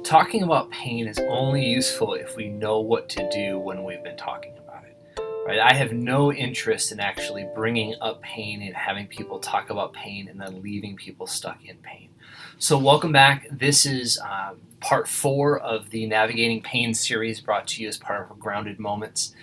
Talking about pain is only useful if we know what to do when we've been talking about it. Right? I have no interest in actually bringing up pain and having people talk about pain and then leaving people stuck in pain. So welcome back. This is part 4 of the Navigating Pain series brought to you as part of Grounded Moments.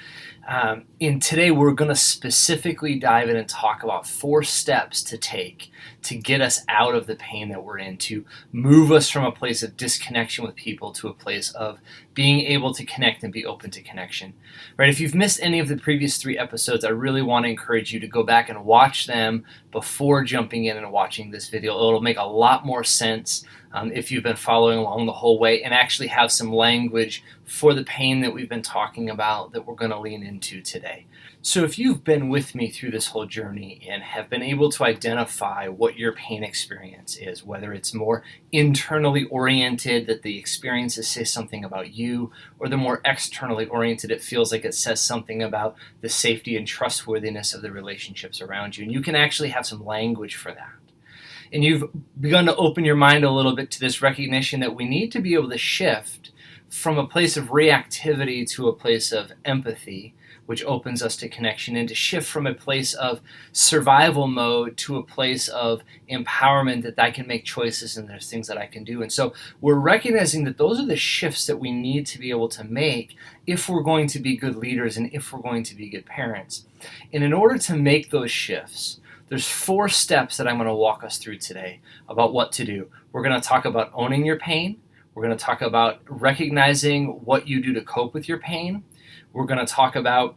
And today we're going to specifically dive in and talk about 4 steps to take to get us out of the pain that we're in, to move us from a place of disconnection with people to a place of being able to connect and be open to connection. Right? If you've missed any of the previous 3 episodes, I really want to encourage you to go back and watch them before jumping in and watching this video. It'll make a lot more sense if you've been following along the whole way and actually have some language for the pain that we've been talking about that we're going to lean into today. So if you've been with me through this whole journey and have been able to identify what your pain experience is, whether it's more internally oriented, that the experiences say something about you, or the more externally oriented, it feels like it says something about the safety and trustworthiness of the relationships around you, and you can actually have some language for that. And you've begun to open your mind a little bit to this recognition that we need to be able to shift from a place of reactivity to a place of empathy, which opens us to connection, and to shift from a place of survival mode to a place of empowerment, that I can make choices and there's things that I can do. And so we're recognizing that those are the shifts that we need to be able to make if we're going to be good leaders and if we're going to be good parents. And in order to make those shifts, there's 4 steps that I'm going to walk us through today about what to do. We're going to talk about owning your pain. We're going to talk about recognizing what you do to cope with your pain. We're going to talk about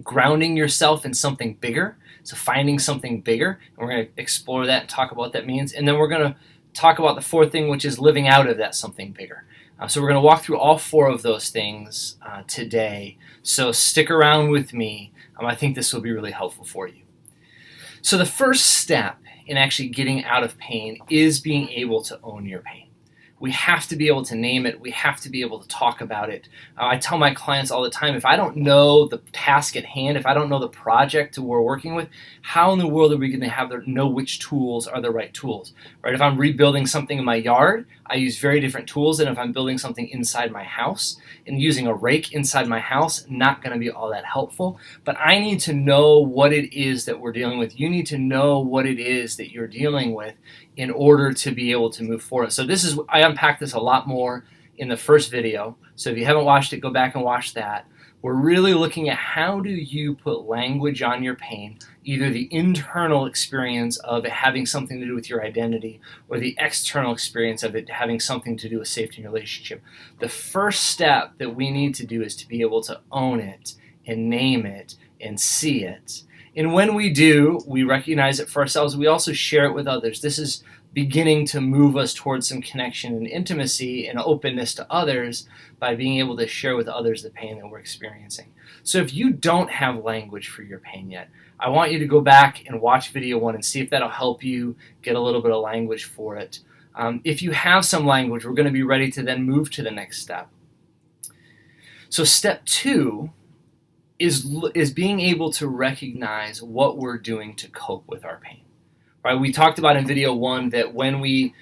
grounding yourself in something bigger, so finding something bigger. And we're going to explore that and talk about what that means. And then we're going to talk about the 4th thing, which is living out of that something bigger. So we're going to walk through all 4 of those things today. So stick around with me. I think this will be really helpful for you. So the first step in actually getting out of pain is being able to own your pain. We have to be able to name it. We have to be able to talk about it. I tell my clients all the time, if I don't know the task at hand, if I don't know the project we're working with, how in the world are we going to know which tools are the right tools? Right? If I'm rebuilding something in my yard, I use very different tools than if I'm building something inside my house. And using a rake inside my house, not going to be all that helpful. But I need to know what it is that we're dealing with. You need to know what it is that you're dealing with in order to be able to move forward. So I unpack this a lot more in the first video. So if you haven't watched it, go back and watch that. We're really looking at how do you put language on your pain, either the internal experience of it having something to do with your identity or the external experience of it having something to do with safety and relationship. The first step that we need to do is to be able to own it and name it and see it. And when we do, we recognize it for ourselves. We also share it with others. This is beginning to move us towards some connection and intimacy and openness to others by being able to share with others the pain that we're experiencing. So if you don't have language for your pain yet, I want you to go back and watch video 1 and see if that'll help you get a little bit of language for it. If you have some language, we're going to be ready to then move to the next step. So step 2 is being able to recognize what we're doing to cope with our pain. Right? We talked about in video 1 that when we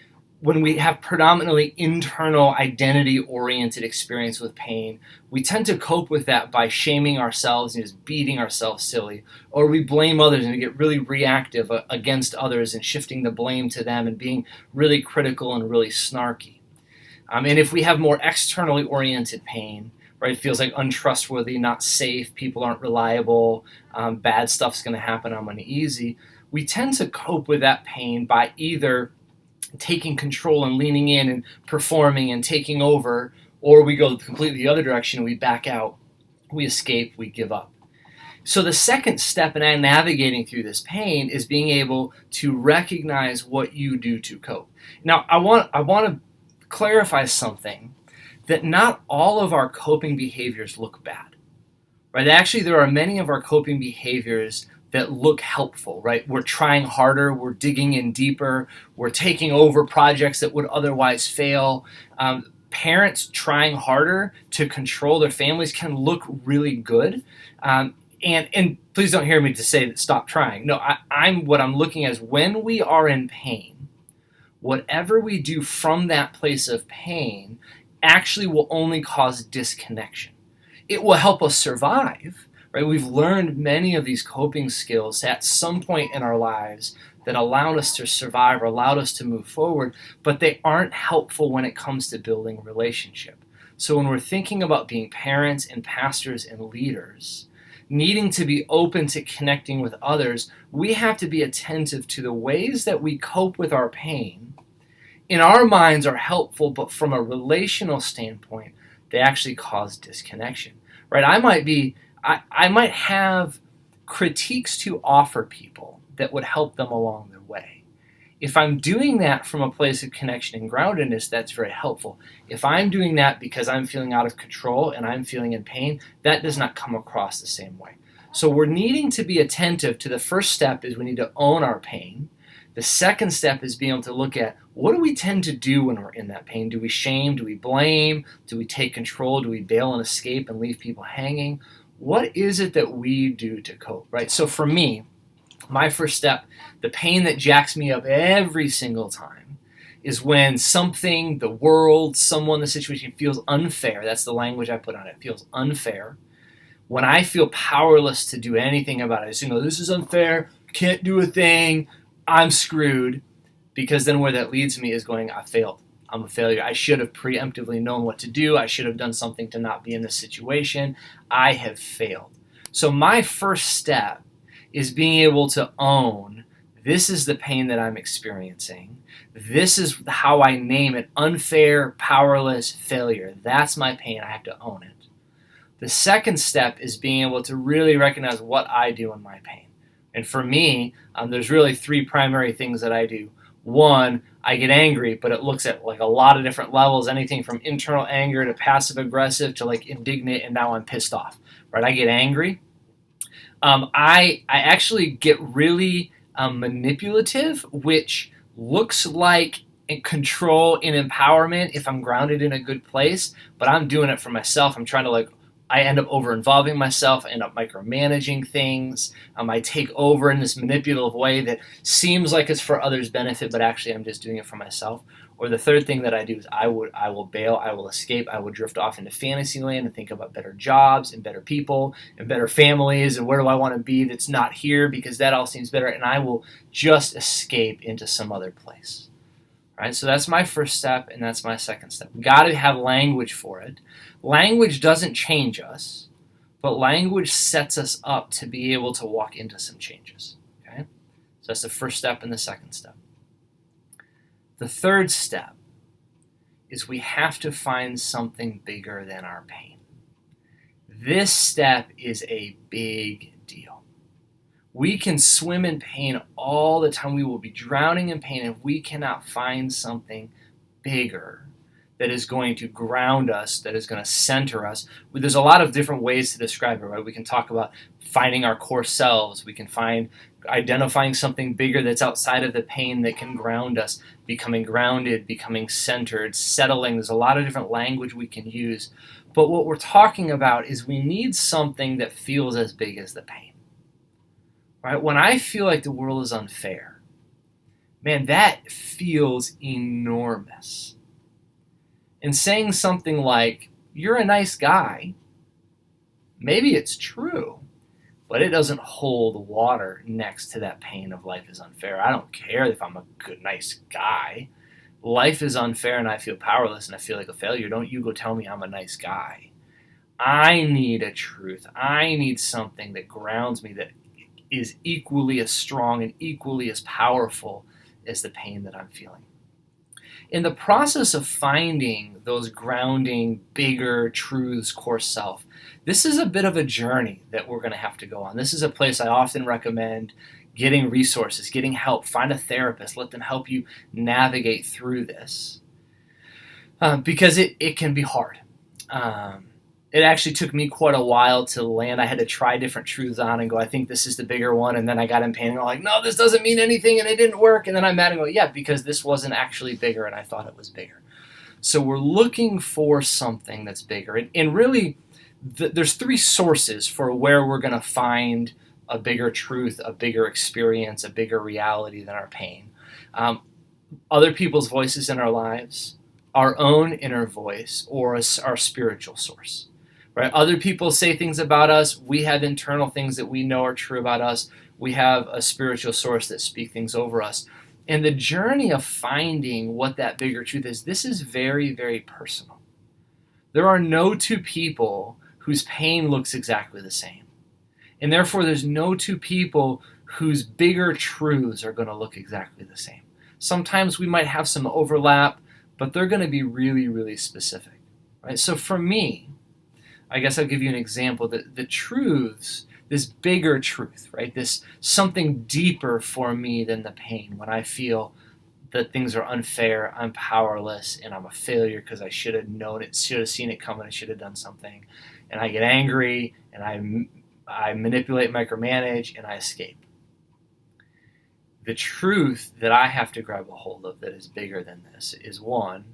have predominantly internal identity-oriented experience with pain, we tend to cope with that by shaming ourselves and just beating ourselves silly, or we blame others and get really reactive against others and shifting the blame to them and being really critical and really snarky. And if we have more externally oriented pain, right, it feels like untrustworthy, not safe, people aren't reliable, bad stuff's going to happen, I'm uneasy. We tend to cope with that pain by either taking control and leaning in and performing and taking over, or we go completely the other direction, we back out, we escape, we give up. So the second step in navigating through this pain is being able to recognize what you do to cope. Now, I want to clarify something, that not all of our coping behaviors look bad, right? Actually, there are many of our coping behaviors that look helpful, right? We're trying harder, we're digging in deeper, we're taking over projects that would otherwise fail. Parents trying harder to control their families can look really good. And please don't hear me to say that stop trying. No, what I'm looking at is when we are in pain, whatever we do from that place of pain actually will only cause disconnection. It will help us survive, right? We've learned many of these coping skills at some point in our lives that allowed us to survive or allowed us to move forward, but they aren't helpful when it comes to building a relationship. So when we're thinking about being parents and pastors and leaders, needing to be open to connecting with others, we have to be attentive to the ways that we cope with our pain. In our minds are helpful, but from a relational standpoint, they actually cause disconnection, right? I might have critiques to offer people that would help them along their way. If I'm doing that from a place of connection and groundedness, that's very helpful. If I'm doing that because I'm feeling out of control and I'm feeling in pain, that does not come across the same way. So we're needing to be attentive to the first step is we need to own our pain. The second step is being able to look at what do we tend to do when we're in that pain? Do we shame? Do we blame? Do we take control? Do we bail and escape and leave people hanging? What is it that we do to cope, right? So for me, my first step, the pain that jacks me up every single time, is when something, the world, someone, the situation feels unfair. That's the language I put on it. It feels unfair. When I feel powerless to do anything about it, I say, this is unfair, can't do a thing, I'm screwed. Because then where that leads me is going, I failed. I'm a failure. I should have preemptively known what to do. I should have done something to not be in this situation. I have failed. So my first step is being able to own, this is the pain that I'm experiencing. This is how I name it, unfair, powerless, failure. That's my pain. I have to own it. The second step is being able to really recognize what I do in my pain. And for me, there's really three primary things that I do. One, I get angry, but it looks at like a lot of different levels, anything from internal anger to passive aggressive to like indignant, and now I'm pissed off, right? I get angry. I actually get really manipulative, which looks like control and empowerment if I'm grounded in a good place, but I'm doing it for myself. I'm trying to I end up over-involving myself, I end up micromanaging things. I take over in this manipulative way that seems like it's for others' benefit, but actually I'm just doing it for myself. Or the third thing that I do is I will bail, I will escape, I will drift off into fantasy land and think about better jobs and better people and better families and where do I want to be that's not here because that all seems better, and I will just escape into some other place. Right? So that's my first step, and that's my second step. We've got to have language for it. Language doesn't change us, but language sets us up to be able to walk into some changes. Okay? So that's the first step and the second step. The third step is we have to find something bigger than our pain. This step is a big deal. We can swim in pain all the time. We will be drowning in pain if we cannot find something bigger that is going to ground us, that is going to center us. There's a lot of different ways to describe it, right? We can talk about finding our core selves. We can find identifying something bigger that's outside of the pain that can ground us, becoming grounded, becoming centered, settling. There's a lot of different language we can use. But what we're talking about is we need something that feels as big as the pain. Right? When I feel like the world is unfair, man, that feels enormous. And saying something like, you're a nice guy, maybe it's true, but it doesn't hold water next to that pain of life is unfair. I don't care if I'm a good, nice guy. Life is unfair and I feel powerless and I feel like a failure. Don't you go tell me I'm a nice guy. I need a truth. I need something that grounds me, that is equally as strong and equally as powerful as the pain that I'm feeling. In the process of finding those grounding, bigger truths, core self, this is a bit of a journey that we're going to have to go on. This is a place I often recommend getting resources, getting help, find a therapist, let them help you navigate through this because it can be hard. It actually took me quite a while to land. I had to try different truths on and go, I think this is the bigger one. And then I got in pain and I'm like, no, this doesn't mean anything and it didn't work. And then I'm mad and go, yeah, because this wasn't actually bigger and I thought it was bigger. So we're looking for something that's bigger. And really, there's three sources for where we're going to find a bigger truth, a bigger experience, a bigger reality than our pain. Other people's voices in our lives, our own inner voice or our spiritual source. Right? Other people say things about us. We have internal things that we know are true about us. We have a spiritual source that speaks things over us. And the journey of finding what that bigger truth is, this is very, very personal. There are no two people whose pain looks exactly the same. And therefore, there's no two people whose bigger truths are going to look exactly the same. Sometimes we might have some overlap, but they're going to be really, really specific. Right? So for me, I guess I'll give you an example. The truths, this bigger truth, right? This something deeper for me than the pain. When I feel that things are unfair, I'm powerless, and I'm a failure because I should have known it, should have seen it coming, I should have done something. And I get angry, and I manipulate, micromanage, and I escape. The truth that I have to grab a hold of that is bigger than this is, one,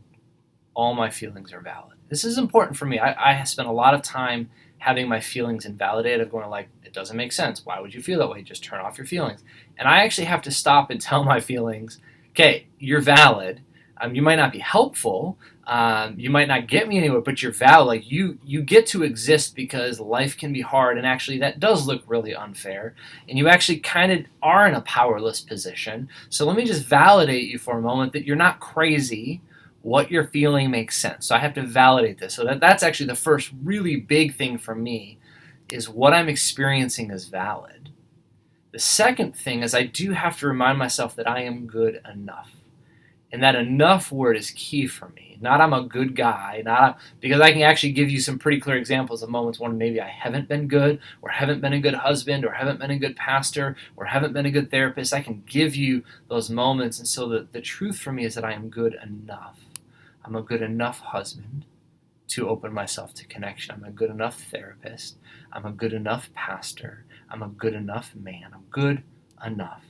all my feelings are valid. This is important for me. I spent a lot of time having my feelings invalidated, of going like, it doesn't make sense. Why would you feel that way? Just turn off your feelings. And I actually have to stop and tell my feelings, okay, you're valid. You might not be helpful. You might not get me anywhere, but you're valid. Like you get to exist because life can be hard, and actually that does look really unfair. And you actually kind of are in a powerless position. So let me just validate you for a moment that you're not crazy. What you're feeling makes sense. So I have to validate this. So that's actually the first really big thing for me, is what I'm experiencing is valid. The second thing is I do have to remind myself that I am good enough. And that enough word is key for me. Not I'm a good guy, because I can actually give you some pretty clear examples of moments when maybe I haven't been good, or haven't been a good husband, or haven't been a good pastor, or haven't been a good therapist. I can give you those moments. And so the truth for me is that I am good enough. I'm a good enough husband to open myself to connection. I'm a good enough therapist. I'm a good enough pastor. I'm a good enough man. I'm good enough.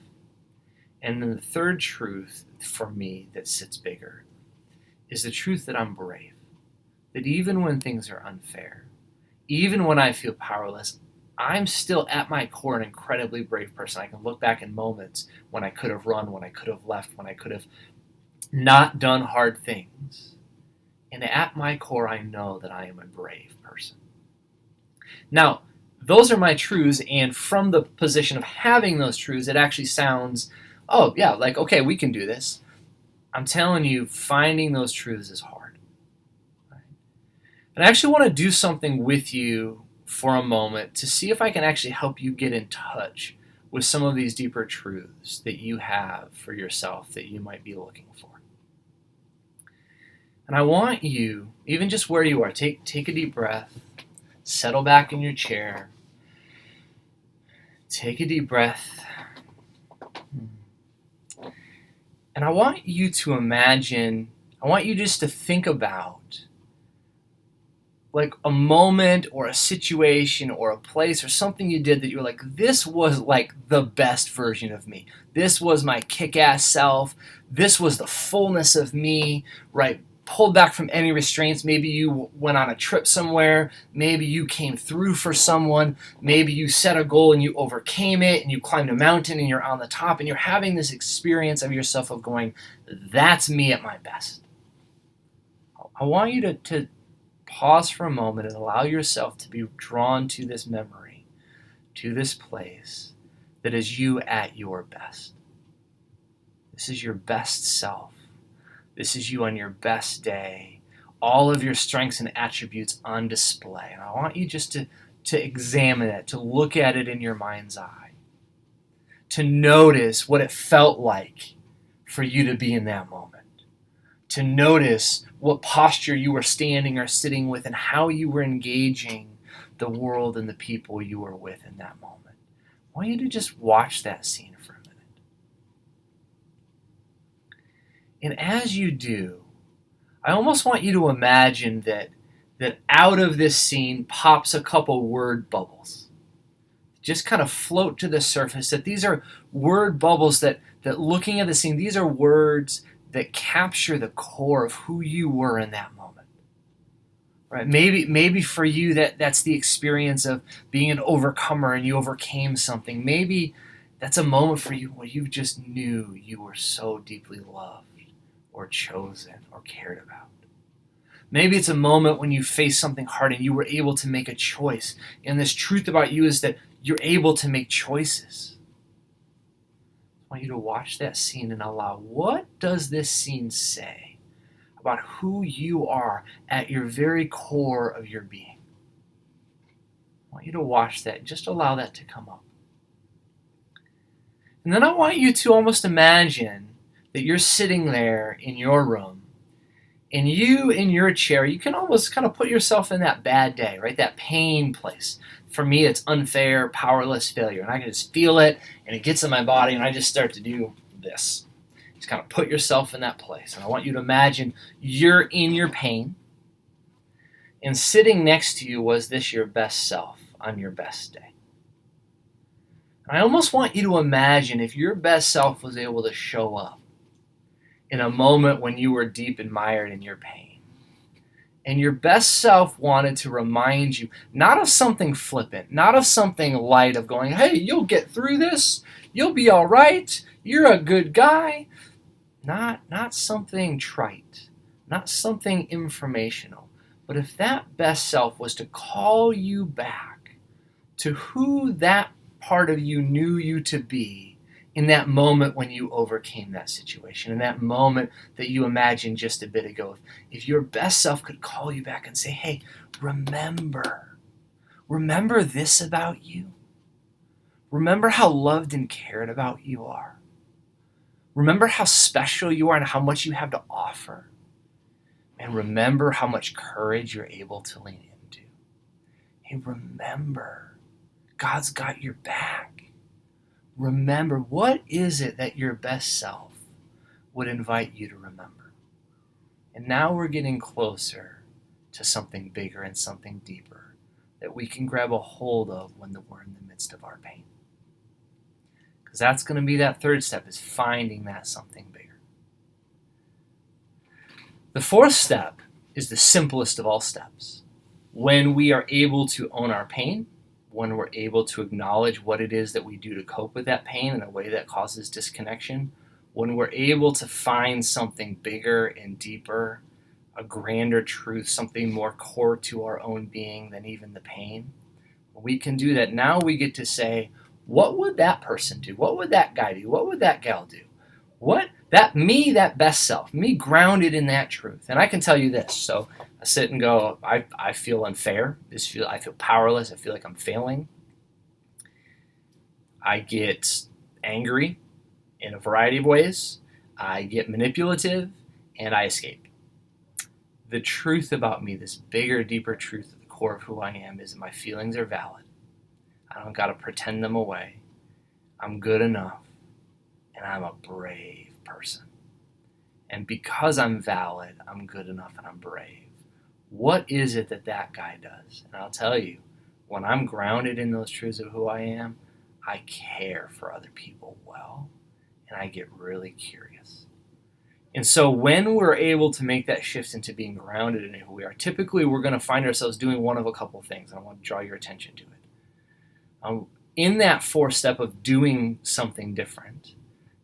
And then the third truth for me that sits bigger is the truth that I'm brave. That even when things are unfair, even when I feel powerless, I'm still at my core an incredibly brave person. I can look back in moments when I could have run, when I could have left, when I could have not done hard things. And at my core, I know that I am a brave person. Now, those are my truths, and from the position of having those truths, it actually sounds, oh yeah, like, okay, we can do this. I'm telling you, finding those truths is hard. Right? And I actually want to do something with you for a moment to see if I can actually help you get in touch with some of these deeper truths that you have for yourself that you might be looking for. And I want you, even just where you are, take a deep breath, settle back in your chair, take a deep breath, and I want you to imagine, I want you just to think about like a moment or a situation or a place or something you did that you were like, this was like the best version of me. This was my kick-ass self. This was the fullness of me, right? Pulled back from any restraints. Maybe you went on a trip somewhere. Maybe you came through for someone. Maybe you set a goal and you overcame it, and you climbed a mountain and you're on the top, and you're having this experience of yourself of going, that's me at my best. I want you to pause for a moment and allow yourself to be drawn to this memory, to this place that is you at your best. This is your best self. This is you on your best day. All of your strengths and attributes on display. And I want you just to examine it, to look at it in your mind's eye, to notice what it felt like for you to be in that moment, to notice what posture you were standing or sitting with and how you were engaging the world and the people you were with in that moment. I want you to just watch that scene for a minute. And as you do, I almost want you to imagine that out of this scene pops a couple word bubbles. Just kind of float to the surface, that these are word bubbles that looking at the scene, these are words that capture the core of who you were in that moment. Right? Maybe for you that's the experience of being an overcomer and you overcame something. Maybe that's a moment for you where you just knew you were so deeply loved or chosen or cared about. Maybe it's a moment when you face something hard and you were able to make a choice. And this truth about you is that you're able to make choices. I want you to watch that scene and allow, what does this scene say about who you are at your very core of your being? I want you to watch that. Just allow that to come up. And then I want you to almost imagine that you're sitting there in your room, and you in your chair, you can almost kind of put yourself in that bad day, right? That pain place. For me, it's unfair, powerless failure. And I can just feel it, and it gets in my body, and I just start to do this. Just kind of put yourself in that place. And I want you to imagine you're in your pain, and sitting next to you was this your best self on your best day. And I almost want you to imagine if your best self was able to show up in a moment when you were deep and mired in your pain. And your best self wanted to remind you, not of something flippant, not of something light of going, hey, you'll get through this, you'll be all right, you're a good guy. Not something trite, not something informational. But if that best self was to call you back to who that part of you knew you to be in that moment when you overcame that situation, in that moment that you imagined just a bit ago, if your best self could call you back and say, hey, remember this about you. Remember how loved and cared about you are. Remember how special you are and how much you have to offer. And remember how much courage you're able to lean into. Hey, remember, God's got your back. Remember, what is it that your best self would invite you to remember? And now we're getting closer to something bigger and something deeper that we can grab a hold of when we're in the midst of our pain. Because that's going to be that third step, is finding that something bigger. The fourth step is the simplest of all steps. When we are able to own our pain, when we're able to acknowledge what it is that we do to cope with that pain in a way that causes disconnection, when we're able to find something bigger and deeper, a grander truth, something more core to our own being than even the pain, when we can do that, now we get to say, what would that person do? What would that guy do? What would that gal do? That best self, me grounded in that truth. And I can tell you this, so I sit and go, I feel unfair. I feel powerless. I feel like I'm failing. I get angry in a variety of ways. I get manipulative, and I escape. The truth about me, this bigger, deeper truth at the core of who I am, is that my feelings are valid. I don't got to pretend them away. I'm good enough, and I'm a brave person. And because I'm valid, I'm good enough, and I'm brave. What is it that guy does? And I'll tell you, when I'm grounded in those truths of who I am, I care for other people well, and I get really curious. And so when we're able to make that shift into being grounded in who we are, typically we're going to find ourselves doing one of a couple things, and I want to draw your attention to it. In that fourth step of doing something different,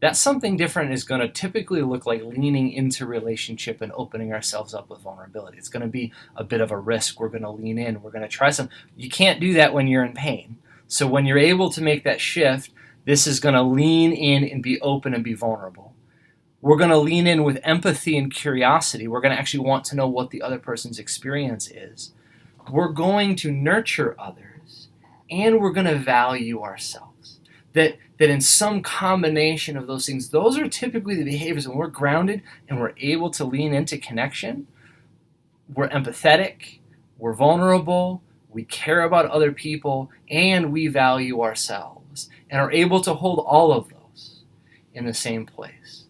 that something different is going to typically look like leaning into relationship and opening ourselves up with vulnerability. It's going to be a bit of a risk. We're going to lean in. We're going to try some. You can't do that when you're in pain. So when you're able to make that shift, this is going to lean in and be open and be vulnerable. We're going to lean in with empathy and curiosity. We're going to actually want to know what the other person's experience is. We're going to nurture others, and we're going to value ourselves. That in some combination of those things, those are typically the behaviors when we're grounded and we're able to lean into connection. We're empathetic, we're vulnerable, we care about other people, and we value ourselves, and are able to hold all of those in the same place.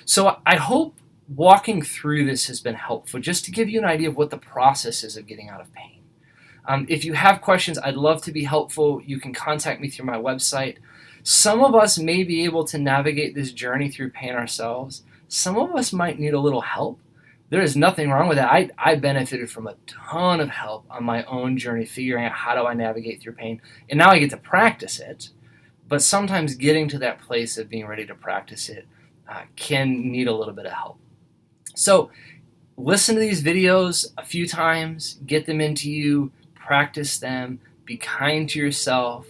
So I hope walking through this has been helpful, just to give you an idea of what the process is of getting out of pain. If you have questions, I'd love to be helpful. You can contact me through my website. Some of us may be able to navigate this journey through pain ourselves. Some of us might need a little help. There is nothing wrong with that. I benefited from a ton of help on my own journey, figuring out how do I navigate through pain. And now I get to practice it. But sometimes getting to that place of being ready to practice it can need a little bit of help. So listen to these videos a few times, get them into you, practice them, be kind to yourself.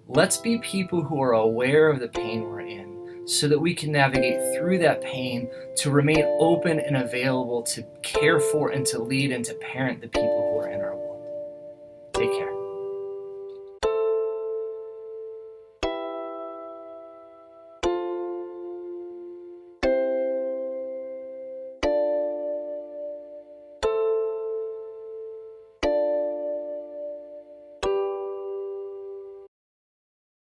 Let's be people who are aware of the pain we're in so that we can navigate through that pain to remain open and available to care for and to lead and to parent the people who are in our world. Take care.